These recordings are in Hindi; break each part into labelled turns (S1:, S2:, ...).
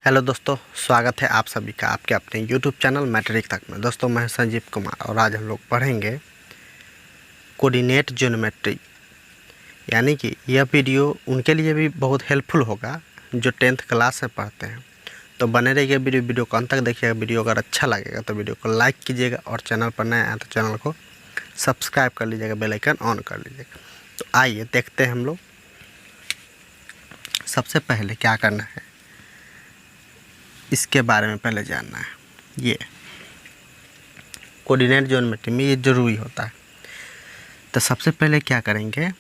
S1: हेलो दोस्तों, स्वागत है आप सभी का आपके अपने यूट्यूब चैनल मैट्रिक तक में। दोस्तों मैं संजीव कुमार और आज हम लोग पढ़ेंगे कोऑर्डिनेट ज्योमेट्री। यानी कि यह वीडियो उनके लिए भी बहुत हेल्पफुल होगा जो 10th क्लास में पढ़ते हैं। तो बने रहिए वीडियो को अंत तक देखिएगा। वीडियो अगर अच्छा लगेगा तो वीडियो को लाइक कीजिएगा और चैनल पर नए आए तो चैनल को सब्सक्राइब कर लीजिएगा, बेल आइकन ऑन कर लीजिएगा। तो आइए देखते हैं हम लोग। सबसे पहले क्या करना है, इसके बारे में पहले जानना है। ये कोऑर्डिनेट ज्योमेट्री में ये ज़रूरी होता है। तो सबसे पहले क्या करेंगे,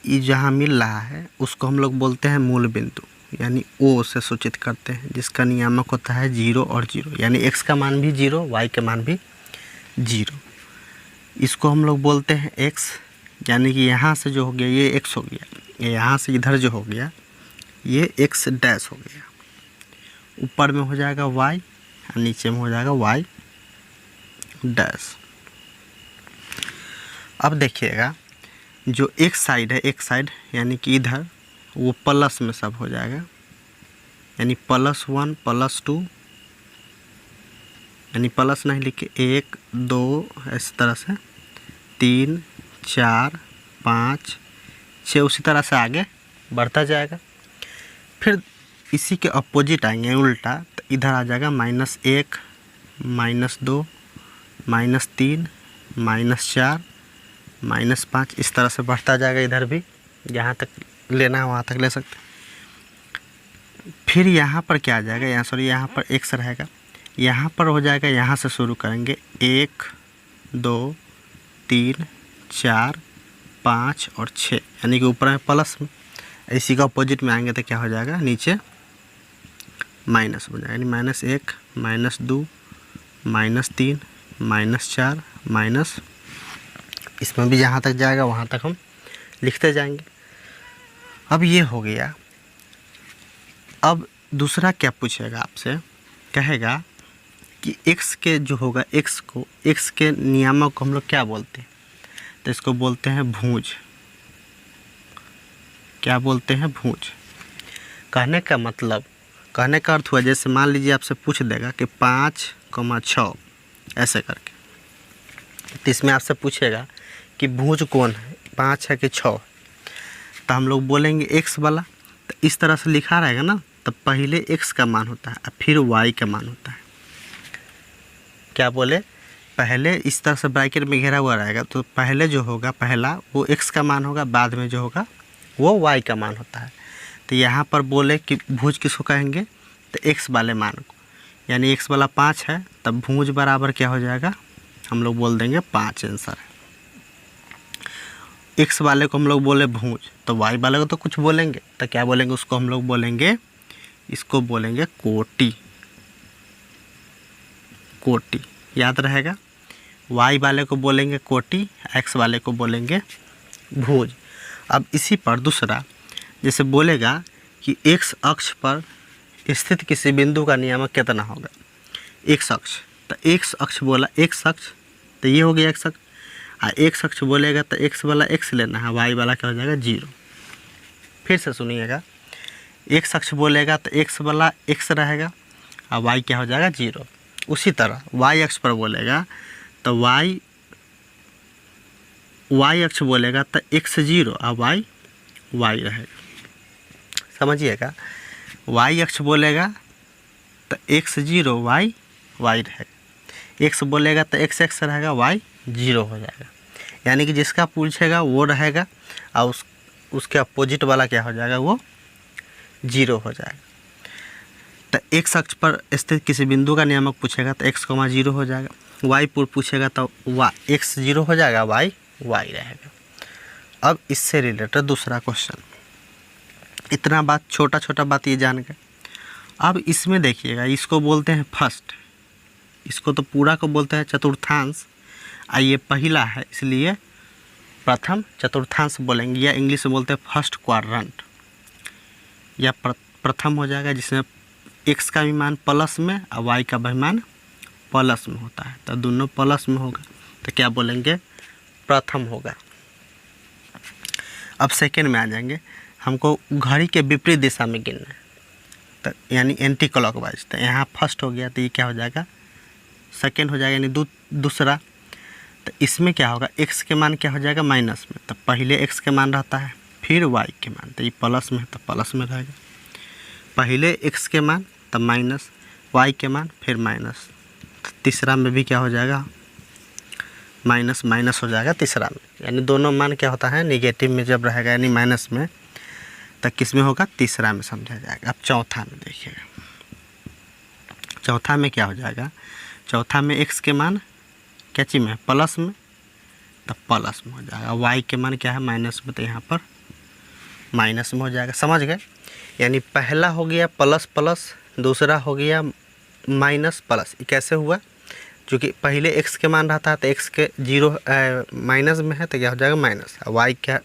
S1: ये जहाँ मिल रहा है उसको हम लोग बोलते हैं मूल बिंदु, यानी ओ से सूचित करते हैं, जिसका नियामक होता है 0 और 0, यानी x का मान भी 0, y के मान भी 0। इसको हम लोग बोलते हैं x, यानी कि यहाँ से जो हो गया ये x हो गया, यहाँ से इधर जो हो गया ये x डैश हो गया। ऊपर में हो जाएगा y और नीचे में हो जाएगा y डैश। अब देखिएगा जो एक साइड है, एक साइड यानी कि इधर, वो प्लस में सब हो जाएगा, यानी +1 +2, यानी प्लस नहीं लिखे 1 2 इस तरह से 3 4 5 6, उसी तरह से आगे बढ़ता जाएगा। फिर इसी के अपोजिट आएंगे उल्टा, तो इधर आ जाएगा -1 -2 -3 -4 -5, इस तरह से बढ़ता जाएगा। इधर भी जहाँ तक लेना है वहाँ तक ले सकते हैं। फिर यहाँ पर क्या आ जाएगा, यहाँ पर x रहेगा, यहाँ पर हो जाएगा, यहाँ से शुरू करेंगे 1 2 3 4 5 और 6, यानी कि ऊपर में प्लस में। इसी का अपोजिट में आएंगे तो क्या हो जाएगा, नीचे माइनस हो जाएगा, यानी -1 -2 -3 -4 माइनस, इसमें भी जहाँ तक जाएगा वहाँ तक हम लिखते जाएंगे। अब ये हो गया। अब दूसरा क्या पूछेगा आपसे, कहेगा कि x के जो होगा, x के नियामक को हम लोग क्या बोलते हैं, तो इसको बोलते हैं भुज। क्या बोलते हैं, भुज। कहने का मतलब, कहने का अर्थ हुआ, जैसे मान लीजिए आपसे पूछ देगा कि 5, 6 ऐसे करके, तो इसमें आपसे पूछेगा कि भुज कौन है, 5 है कि 6, तो हम लोग बोलेंगे x वाला। तो इस तरह से लिखा रहेगा ना, तो पहले x का मान होता है और फिर y का मान होता है। क्या बोले, पहले इस तरह से ब्रैकेट में घेरा हुआ रहेगा, तो पहले जो होगा पहला वो x का मान होगा, बाद में जो होगा वो y का मान होता है। तो यहाँ पर बोले कि भुज किसको कहेंगे, तो x वाले मान को, यानी x वाला 5 है, तब भुज बराबर क्या हो जाएगा, हम लोग बोल देंगे 5 आंसर है। x वाले को हम लोग बोले भुज, तो y वाले को तो कुछ बोलेंगे, तो क्या बोलेंगे, उसको हम लोग बोलेंगे, इसको बोलेंगे कोटि। कोटि याद रहेगा। y वाले को बोलेंगे कोटि, x वाले को बोलेंगे भुज। अब इसी पर दूसरा, जैसे बोलेगा कि x अक्ष पर स्थित किसी बिंदु का नियामक कितना होगा, x अक्ष, तो x अक्ष बोला, x अक्ष तो ये हो गया x अक्ष, और x अक्ष बोलेगा तो x वाला x लेना है, y वाला क्या हो जाएगा 0। फिर से सुनिएगा, x अक्ष बोलेगा तो x वाला x रहेगा और y क्या हो जाएगा 0। उसी तरह y अक्ष पर बोलेगा तो y अक्ष बोलेगा तो x 0 और y रहेगा। समझिएगा, y अक्ष बोलेगा तो x 0 y रहेगा, x बोलेगा तो x रहेगा, y 0 हो जाएगा। यानी कि जिसका पूछेगा वो रहेगा और उसके अपोजिट वाला क्या हो जाएगा, वो 0 हो जाएगा। तो x अक्ष पर स्थित किसी बिंदु का नियामक पूछेगा तो x, 0 हो जाएगा। y पूछेगा तो x 0 हो जाएगा, y रहेगा। अब इससे रिलेटेड दूसरा क्वेश्चन, इतना बात, छोटा बात ये जान गए। अब इसमें देखिएगा, इसको बोलते हैं फर्स्ट, इसको तो पूरा को बोलते हैं चतुर्थांश, और ये पहला है इसलिए प्रथम चतुर्थांश बोलेंगे, या इंग्लिश में बोलते हैं फर्स्ट क्वाड्रेंट, या प्रथम हो जाएगा, जिसमें x का भी मान प्लस में और y का भी मान प्लस में होता है, तो दोनों प्लस में होगा, तो क्या बोलेंगे, प्रथम होगा। अब सेकेंड में आ जाएंगे, हमको घड़ी के विपरीत दिशा में गिनना है, तो यानी एंटी क्लॉकवाइज। तो यहाँ फर्स्ट हो गया तो ये क्या हो जाएगा, सेकेंड हो जाएगा यानी दूसरा। तो इसमें क्या होगा, x के मान क्या हो जाएगा माइनस में, तो पहले x के मान रहता है फिर y के मान, तो ये प्लस में है तो प्लस में रहेगा। पहले x के मान तब माइनस, y के मान फिर माइनस। तो तीसरा में भी क्या हो जाएगा, माइनस माइनस हो जाएगा तीसरा में, यानी दोनों मान क्या होता है निगेटिव में जब रहेगा यानी माइनस में, तो किस में होगा, तीसरा में समझा जाएगा। अब चौथा में देखिएगा, चौथा में क्या हो जाएगा, चौथा में x के मान क्या चीज़ में है, प्लस में, तो प्लस में हो जाएगा। y के मान क्या है माइनस में, तो यहाँ पर माइनस में हो जाएगा। समझ गए, यानी पहला हो गया प्लस प्लस, दूसरा हो गया माइनस प्लस। ये कैसे हुआ, क्योंकि पहले x के मान रहता है तो x के जीरो माइनस में है तो क्या हो जाएगा माइनस, y क्या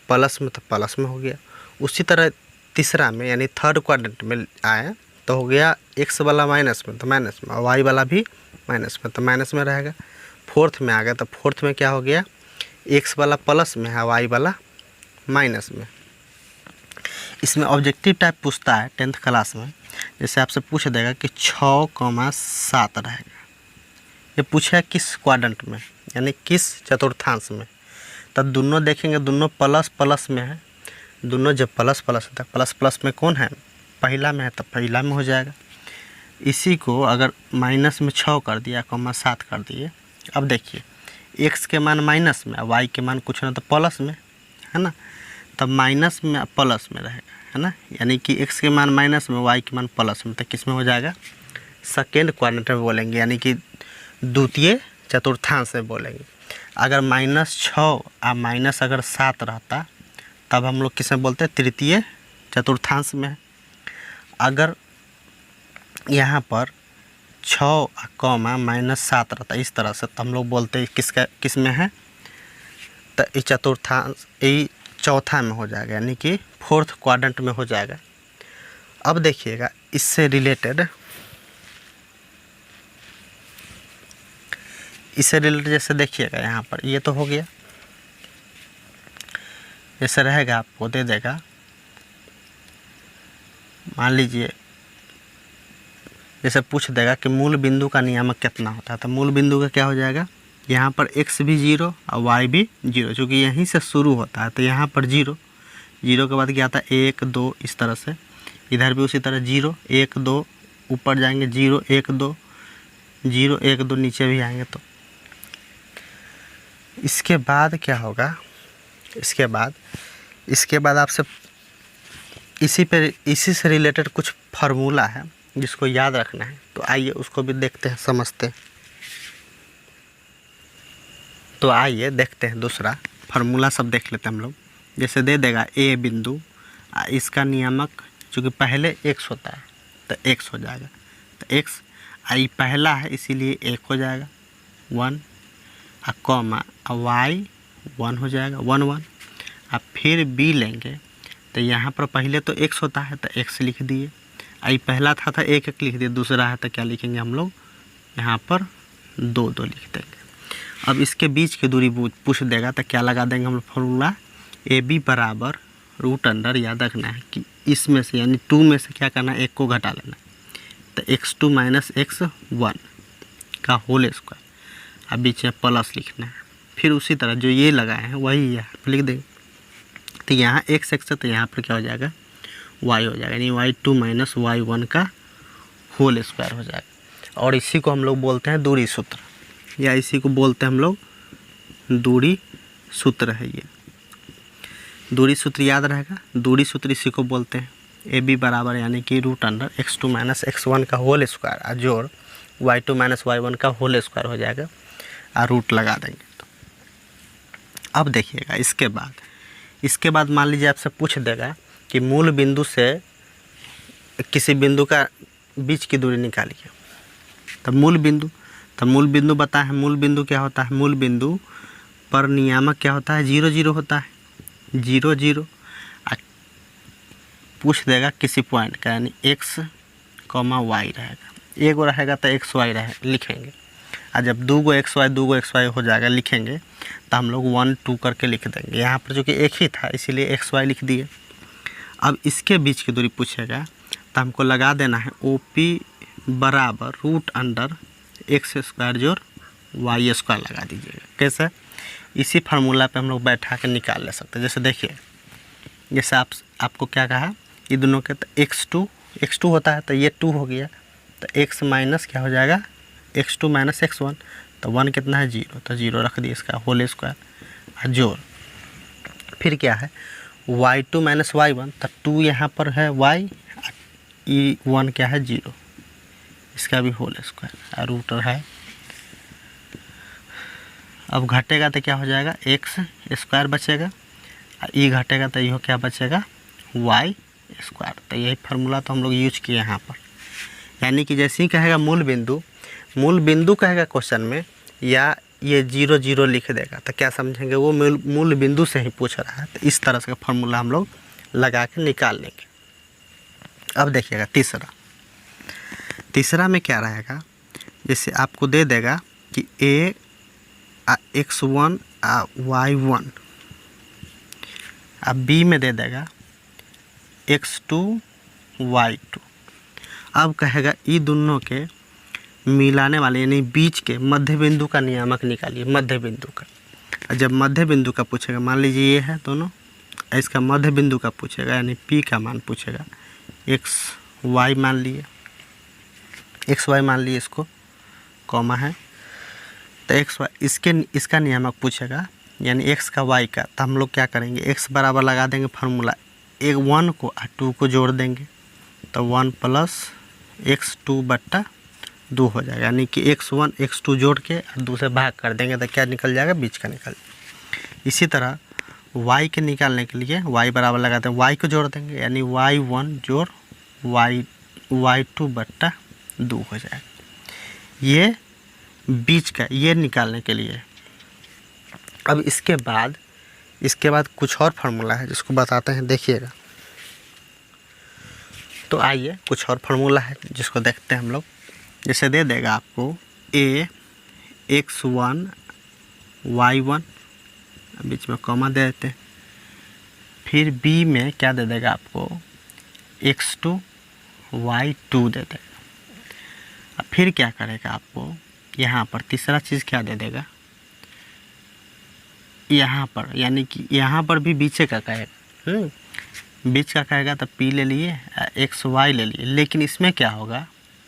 S1: प्लस में तो प्लस में हो गया। उसी तरह तीसरा में यानी थर्ड क्वाड्रेंट में आया तो हो गया x वाला माइनस में तो माइनस में, और y वाला भी माइनस में तो माइनस में रहेगा। फोर्थ में आ गया तो फोर्थ में क्या हो गया, x वाला प्लस में है, y वाला माइनस में। इसमें ऑब्जेक्टिव टाइप पूछता है 10th क्लास में, जैसे आपसे पूछ देगा कि 6,7 रहेगा, ये पूछा किस क्वाड्रेंट में यानी किस चतुर्थांश में, तब दोनों देखेंगे दोनों प्लस प्लस में है, दोनों जब प्लस प्लस होता है, प्लस प्लस में कौन है, पहला में है तो पहला में हो जाएगा। इसी को अगर माइनस में 6 कर दिया, 7 कर दिए, अब देखिए x के मान माइनस में, y के मान कुछ ना तो प्लस में है ना, तब माइनस में प्लस में रहेगा है ना, यानी कि x के मान माइनस में, y के मान प्लस में, तो किस में हो जाएगा, सेकेंड क्वाड्रेंट में बोलेंगे, यानी कि द्वितीय चतुर्थांश में बोलेंगे। अगर -6 और माइनस अगर 7 रहता तब हम लोग किस में बोलते हैं, तृतीय चतुर्थांश में। अगर यहाँ पर 6 -7 रहता इस तरह से, तो हम लोग बोलते हैं किस में है, तो ये चतुर्थांश ये चौथा में हो जाएगा, यानी कि फोर्थ क्वाड्रेंट में हो जाएगा। अब देखिएगा इससे रिलेटेड जैसे देखिएगा यहाँ पर ये तो हो गया, जैसे रहेगा आपको दे देगा, मान लीजिए जैसे पूछ देगा कि मूल बिंदु का नियामक कितना होता है, तो मूल बिंदु का क्या हो जाएगा, यहाँ पर x भी 0 और y भी 0, क्योंकि यहीं से शुरू होता है तो यहाँ पर 0 के बाद क्या आता है 1 2, इस तरह से इधर भी उसी तरह 0 1 2, ऊपर जाएंगे 0 1 2 0 1 2, नीचे भी आएंगे। तो इसके बाद क्या होगा, इसके बाद आपसे इसी से रिलेटेड कुछ फार्मूला है जिसको याद रखना है, तो आइए उसको भी देखते हैं समझते हैं। तो आइए देखते हैं दूसरा फार्मूला सब देख लेते हैं हम लोग। जैसे दे देगा ए बिंदु, इसका नियामक चूँकि पहले x होता है तो x हो जाएगा, तो x आई पहला है इसीलिए 1 हो जाएगा 1, और कॉमा y 1 हो जाएगा 1 1। अब फिर b लेंगे तो यहाँ पर पहले तो x होता है तो x लिख दिए, आई पहला था तो 1 1 लिख दिए, दूसरा है तो क्या लिखेंगे हम लोग यहाँ पर 2 2 लिख देंगे। अब इसके बीच की दूरी पूछ देगा तो क्या लगा देंगे हम लोग फॉर्मूला, ए बी बराबर √, याद रखना है कि इसमें से यानी 2 में से क्या करना है, 1 को घटा लेना, तो x2 - x1 का होल स्क्वायर, अब बीच में प्लस लिखना है। फिर उसी तरह जो ये लगाए हैं वही यहाँ पर लिख देंगे, तो यहाँ x है तो यहाँ पर क्या हो जाएगा y हो जाएगा, यानी y2 - y1 का होल स्क्वायर हो जाएगा। और इसी को हम लोग बोलते हैं दूरी सूत्र, या इसी को बोलते हैं हम लोग दूरी सूत्र है। ये दूरी सूत्र याद रहेगा, दूरी सूत्र इसी को बोलते हैं, ए बी बराबर यानी कि √, x2 - x1 का होल स्क्वायर और जोड़ y2 - y1 का होल स्क्वायर हो जाएगा, और रूट लगा देंगे। तो अब देखिएगा इसके बाद मान लीजिए आपसे पूछ देगा कि मूल बिंदु से किसी बिंदु का बीच की दूरी निकालिए, तब मूल बिंदु बता है, मूल बिंदु क्या होता है, मूल बिंदु पर नियामक क्या होता है 0 0 होता है, 0 0। पूछ देगा किसी पॉइंट का, यानी x, y रहेगा, एक गो रहेगा तो x y लिखेंगे, और जब 2 गो x y हो जाएगा लिखेंगे तो हम लोग 1 2 करके लिख देंगे। यहाँ पर जो कि एक ही था इसीलिए x y लिख दिए। अब इसके बीच की दूरी पूछेगा तो हमको लगा देना है OP बराबर √x² जोड़ y² लगा दीजिएगा। कैसे? इसी फार्मूला पे हम लोग बैठा के निकाल ले सकते हैं। जैसे देखिए, जैसे आपको क्या कहा, ये दोनों के x2 होता है तो ये 2 हो गया, तो x माइनस क्या हो जाएगा, x2 माइनस x1, तो 1 कितना है 0, तो 0 रख दिए इसका होल स्क्वायर और जोड़। फिर क्या है y2 माइनस y1, तो 2 यहाँ पर है y, ई 1 क्या है 0, इसका भी होल स्क्वायर और रूटर है। अब घटेगा तो क्या हो जाएगा x² बचेगा, ई घटेगा तो यह क्या बचेगा y²। तो यही फार्मूला तो हम लोग यूज किए यहाँ पर। यानी कि जैसे ही कहेगा मूल बिंदु कहेगा क्वेश्चन में, या ये 0 0 लिख देगा, तो क्या समझेंगे वो मूल बिंदु से ही पूछ रहा है। तो इस तरह से फार्मूला हम लोग लगा के निकाल लेंगे। अब देखिएगा तीसरा में क्या रहेगा, जैसे आपको दे देगा कि x1 y1, अब b में दे देगा x2 y2। अब कहेगा ये दोनों के मिलाने वाले यानी बीच के मध्य बिंदु का नियामक निकालिए, मध्य बिंदु का। जब मध्य बिंदु का पूछेगा, मान लीजिए ये है दोनों, इसका मध्य बिंदु का पूछेगा यानी p का मान पूछेगा, xy मान लिए, xy मान लिए, इसको कॉमा है, तो xy इसका नियामक पूछेगा यानी x का y का। तो हम लोग क्या करेंगे, x बराबर लगा देंगे फार्मूला, 1 को और 2 को जोड़ देंगे, तो 1 प्लस x2/2 हो जाएगा। यानी कि x1 x2 जोड़ के और 2 से भाग कर देंगे तो क्या निकल जाएगा, बीच का निकल जाएगा। इसी तरह y के निकालने के लिए y बराबर लगाते हैं, y को जोड़ देंगे यानी y1 जोड़ y2/2 हो जाएगा। ये बीच का ये निकालने के लिए। अब इसके बाद कुछ और फार्मूला है जिसको बताते हैं, देखिएगा। तो आइए कुछ और फार्मूला है जिसको देखते हैं हम लोग। जैसे दे देगा आपको x1 y1, बीच में कॉमा दे देते हैं, फिर b में क्या दे देगा आपको x2 y2 दे देगा। अब फिर क्या करेगा आपको, यहाँ पर तीसरा चीज़ क्या दे देगा, यहाँ पर, यानी कि यहाँ पर भी बीच का कहेगा, बीच का कहेगा तो p ले लिए, xy ले लिए। लेकिन इसमें क्या होगा,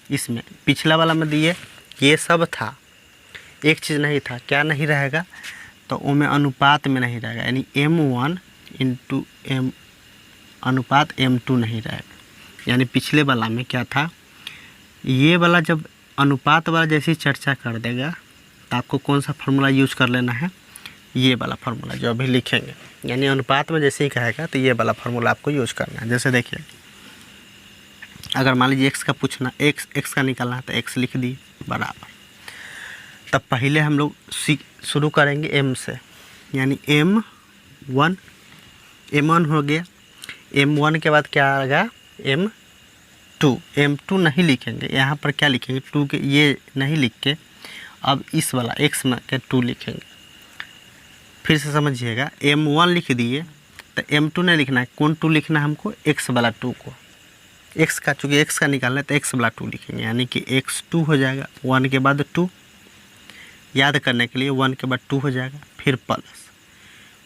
S1: इसमें पिछला वाला में दिए ये सब था, एक चीज़ नहीं था, क्या नहीं रहेगा, तो वो में अनुपात में नहीं रहेगा, यानी m1 इंटू m अनुपात m2 नहीं रहेगा। यानी पिछले वाला में क्या था, ये वाला जब अनुपात वाला जैसी चर्चा कर देगा तो आपको कौन सा फार्मूला यूज कर लेना है, ये वाला फार्मूला जो अभी लिखेंगे। यानी अनुपात में जैसे ही कहेगा तो ये वाला फार्मूला आपको यूज करना है। जैसे देखिए, अगर मान लीजिए x का पूछना, x का निकालना है तो x लिख दिए बराबर। तब पहले हम लोग शुरू करेंगे m से, यानी m1 हो गया। m1 के बाद क्या आएगा m2 नहीं लिखेंगे, यहाँ पर क्या लिखेंगे 2 के, ये नहीं लिख के अब इस वाला x में के 2 लिखेंगे। फिर से समझिएगा, m1 लिख दिए तो m2 नहीं लिखना है, कौन 2 लिखना है हमको, x वाला 2 को, x का, चूँकि x का निकालना है तो x वाला 2 लिखेंगे, यानी कि x2 हो जाएगा, 1 के बाद 2, याद करने के लिए 1 के बाद 2 हो जाएगा, फिर प्लस।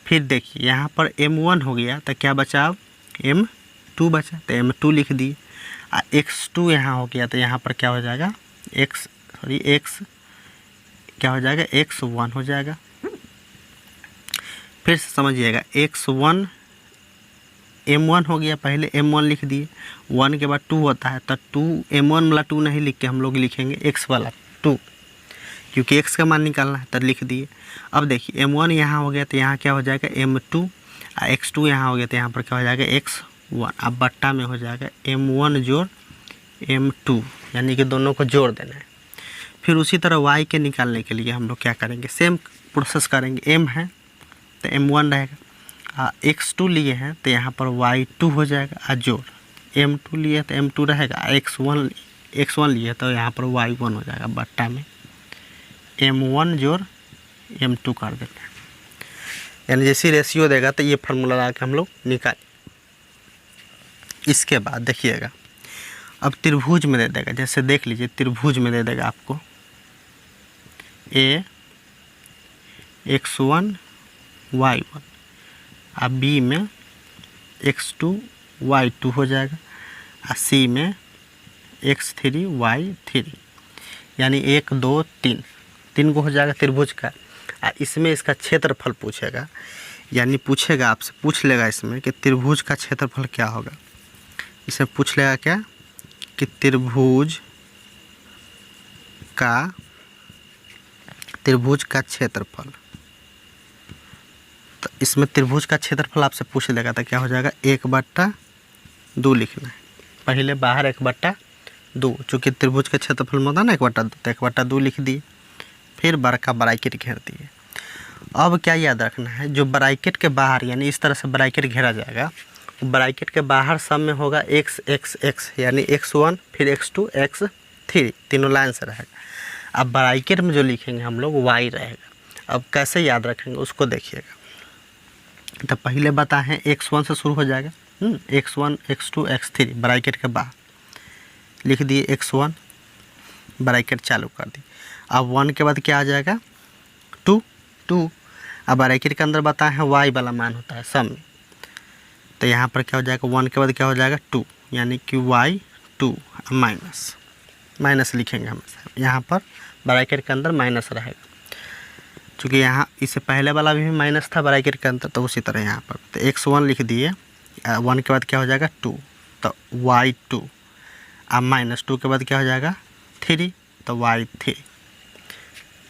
S1: फिर देखिए यहाँ पर m1 हो गया तो क्या बचा, अब m2 बचा, तो m2 लिख दिए। x2 यहाँ हो गया तो यहाँ पर क्या हो जाएगा, x क्या हो जाएगा, x1 हो जाएगा। फिर से समझिएगा, x1 m1 हो गया, पहले m1 लिख दिए, 1 के बाद 2 होता है तो 2 m1 वाला 2 नहीं लिख के हम लोग लिखेंगे x वाला 2, क्योंकि x का मान निकालना है तो लिख दिए। अब देखिए m1 यहाँ हो गया तो यहाँ क्या हो जाएगा m2, x2 यहाँ हो गया तो यहाँ पर क्या हो जाएगा x1। अब बट्टा में हो जाएगा m1 जोड़ m2, यानी कि दोनों को जोड़ देना है। फिर उसी तरह y के निकालने के लिए हम लोग क्या करेंगे, सेम प्रोसेस करेंगे। m है तो m1 रहेगा, x2 लिए हैं तो यहाँ पर y2 हो जाएगा, और जोड़ m2 लिए तो m2 रहेगा, x1 लिए तो यहाँ पर y1 हो जाएगा, बट्टा में m1 जोड़ m2 कर देते हैं। यानी जैसी रेशियो देगा तो ये फार्मूला लगा के हम लोग निकाल। इसके बाद देखिएगा, अब त्रिभुज में दे देगा, जैसे देख लीजिए त्रिभुज में दे देगा आपको ए x1 y1 और बी में x2 y2 हो जाएगा और सी में x3 y3, यानी 1 2 3 3 को हो जाएगा त्रिभुज का। और इसमें इसका क्षेत्रफल पूछेगा, यानी पूछेगा आपसे, पूछ लेगा इसमें कि त्रिभुज का क्षेत्रफल क्या होगा। इसमें पूछ लेगा क्या कि त्रिभुज का क्षेत्रफल। तो इसमें त्रिभुज का क्षेत्रफल आपसे पूछ लेगा तो क्या हो जाएगा 1/2 लिखना है। पहले बाहर 1/2, चूँकि त्रिभुज का क्षेत्रफल में होता है ना 1/2, तो 1/2 लिख दिए, फिर बड़ा ब्रैकेट घेर दिए। अब क्या याद रखना है, जो ब्रैकेट के बाहर यानी इस तरह से ब्रैकेट घेरा जाएगा, ब्रैकेट के बाहर सब में होगा x x x, यानी x1 फिर x2 x3 तीनों लाइन से रहेगा। अब ब्रैकेट में जो लिखेंगे हम लोग y रहेगा। अब कैसे याद रखेंगे उसको देखिएगा। तो पहले बताएं x1 से शुरू हो जाएगा, x1 x2 x3 ब्रैकेट के बाहर लिख दिए x1, ब्रैकेट चालू कर दी। अब 1 के बाद क्या आ जाएगा 2। अब ब्रैकेट के अंदर बताएं y वाला मान होता है सब में, तो यहाँ पर क्या हो जाएगा 1 के बाद क्या हो जाएगा 2, यानी कि y2 माइनस लिखेंगे हमेशा। यहाँ पर ब्रैकेट के अंदर माइनस रहेगा, चूँकि यहाँ इससे पहले वाला भी माइनस था ब्रैकेट के अंदर, तो उसी तरह यहाँ पर तो x1 लिख दिए। 1 के बाद क्या हो जाएगा 2, तो y2। अब -2 के बाद क्या हो जाएगा 3, तो y3।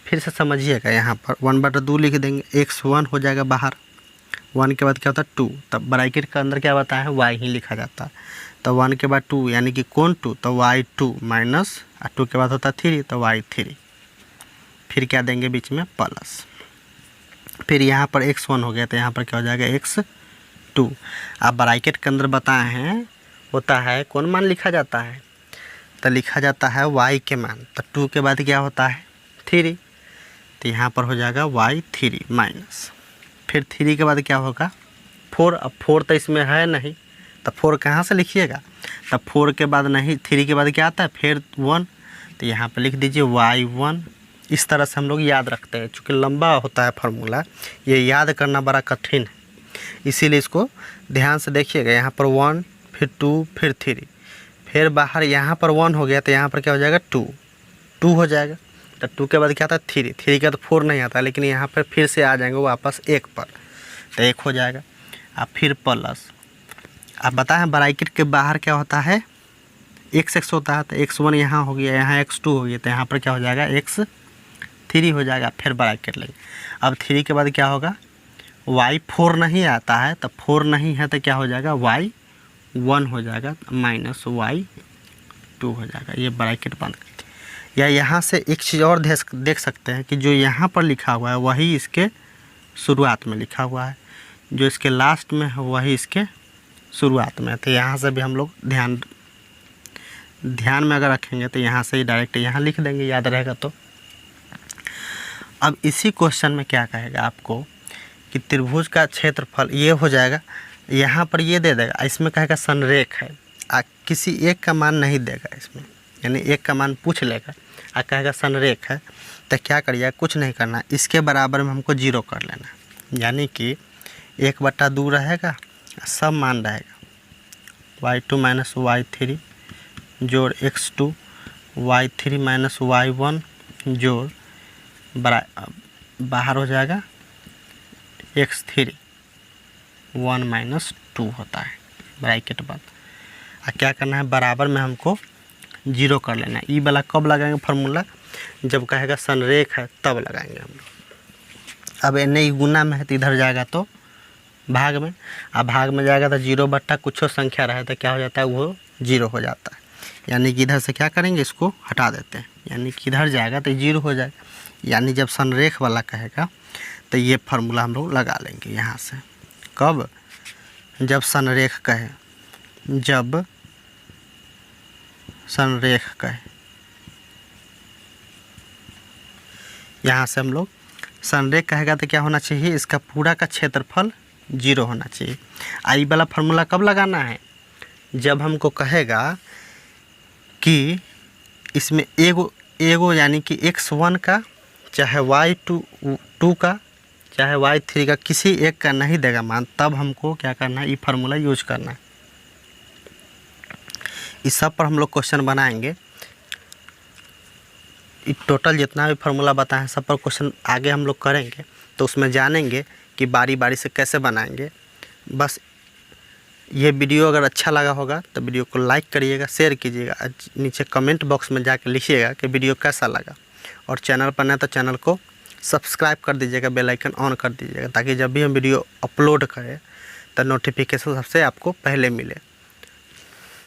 S1: फिर से समझिएगा, यहाँ पर 1/2 लिख देंगे, x1 हो जाएगा बाहर। 1 के बाद क्या होता है 2, तब ब्रैकेट के अंदर क्या बताया है y ही लिखा जाता है। तो 1 के बाद 2 यानी कि कौन 2, तो y2 माइनस, 2 के बाद होता है 3, तो y3। फिर क्या देंगे बीच में प्लस। फिर यहाँ पर x1 हो गया, तो यहाँ पर क्या हो जाएगा x2। अब ब्रैकेट के अंदर बताए हैं होता है कौन मान लिखा जाता है, तो लिखा जाता है y के मान। तो 2 के बाद क्या होता है 3, तो यहाँ पर हो जाएगा y3 माइनस। फिर 3 के बाद क्या होगा 4। अब 4 तो इसमें है नहीं, तो 4 कहाँ से लिखिएगा, तब 4 के बाद नहीं, 3 के बाद क्या आता है फिर 1, तो यहाँ पर लिख दीजिए y1। इस तरह से हम लोग याद रखते हैं, चूँकि लंबा होता है फार्मूला, ये याद करना बड़ा कठिन है, इसीलिए इसको ध्यान से देखिएगा। यहाँ पर 1 फिर 2 फिर 3, फिर बाहर यहाँ पर 1 हो गया, तो यहाँ पर क्या हो जाएगा 2 हो जाएगा। तो 2 के बाद क्या आता है 3 के बाद 4 नहीं आता, लेकिन यहाँ पर फिर से आ जाएंगे वापस 1 पर, तो 1 हो जाएगा। अब फिर प्लस। अब बताएं ब्रैकेट के बाहर क्या होता है x होता है, तो x1 यहाँ हो गया, यहाँ x2 हो गया, तो यहाँ पर क्या हो जाएगा x3 हो जाएगा। फिर ब्रैकेट लेंगे। अब 3 के बाद क्या होगा y4 नहीं आता है, तो 4 नहीं है तो क्या हो जाएगा y1 हो जाएगा माइनस y2 हो जाएगा। ये ब्रैकेट बंद। या यहाँ से एक चीज़ और देख सकते हैं कि जो यहाँ पर लिखा हुआ है वही इसके शुरुआत में लिखा हुआ है, जो इसके लास्ट में है वही इसके शुरुआत में है। तो यहाँ से भी हम लोग ध्यान में अगर रखेंगे तो यहाँ से ही डायरेक्ट यहाँ लिख देंगे, याद रहेगा तो। अब इसी क्वेश्चन में क्या कहेगा आपको कि त्रिभुज का क्षेत्रफल ये हो जाएगा, यहाँ पर ये दे देगा, इसमें कहेगा संरेख है, किसी एक का मान नहीं देगा इसमें, यानी एक का मान पूछ लेगा और कहेगा संरेख है, तो क्या करिएगा कुछ नहीं करना, इसके बराबर में हमको 0 कर लेना, यानी कि 1/2 रहेगा, सब मान रहेगा y2 माइनस y3 जोड़ x2 y3 माइनस y1 जोड़ बाहर हो जाएगा x3 1 माइनस 2 होता है ब्रैकेट बंद। और क्या करना है बराबर में हमको 0 कर लेना है। ई वाला कब लगाएंगे फार्मूला, जब कहेगा संरेख है तब लगाएंगे हम लोग। अब नहीं गुना में है तो इधर जाएगा तो भाग में, अब भाग में जाएगा तो 0 कुछ संख्या रहे तो क्या हो जाता है वो 0 हो जाता है, यानी कि इधर से क्या करेंगे इसको हटा देते हैं, यानी कि इधर जाएगा तो 0 हो जाएगा। यानी जब संरेख वाला कहेगा तो ये फार्मूला हम लोग लगा लेंगे यहाँ से। कब, जब संरेख कहे, जब संरेख कहे, यहाँ से हम लोग संरेख कहेगा तो क्या होना चाहिए, इसका पूरा का क्षेत्रफल 0 होना चाहिए। आई वाला फार्मूला कब लगाना है, जब हमको कहेगा कि इसमें एगो यानी कि x1 का चाहे y2 का चाहे y3 का किसी एक का नहीं देगा मान, तब हमको क्या करना है, ये फार्मूला यूज करना है। इस सब पर हम लोग क्वेश्चन बनाएंगे। टोटल जितना भी फार्मूला बताए हैं सब पर क्वेश्चन आगे हम लोग करेंगे, तो उसमें जानेंगे कि बारी बारी से कैसे बनाएंगे। बस ये वीडियो अगर अच्छा लगा होगा तो वीडियो को लाइक करिएगा, शेयर कीजिएगा, नीचे कमेंट बॉक्स में जाकर लिखिएगा कि वीडियो कैसा लगा, और चैनल पर नया तो चैनल को सब्सक्राइब कर दीजिएगा, बेल आइकन ऑन कर दीजिएगा, ताकि जब भी हम वीडियो अपलोड करें तो नोटिफिकेशन सबसे आपको पहले मिले।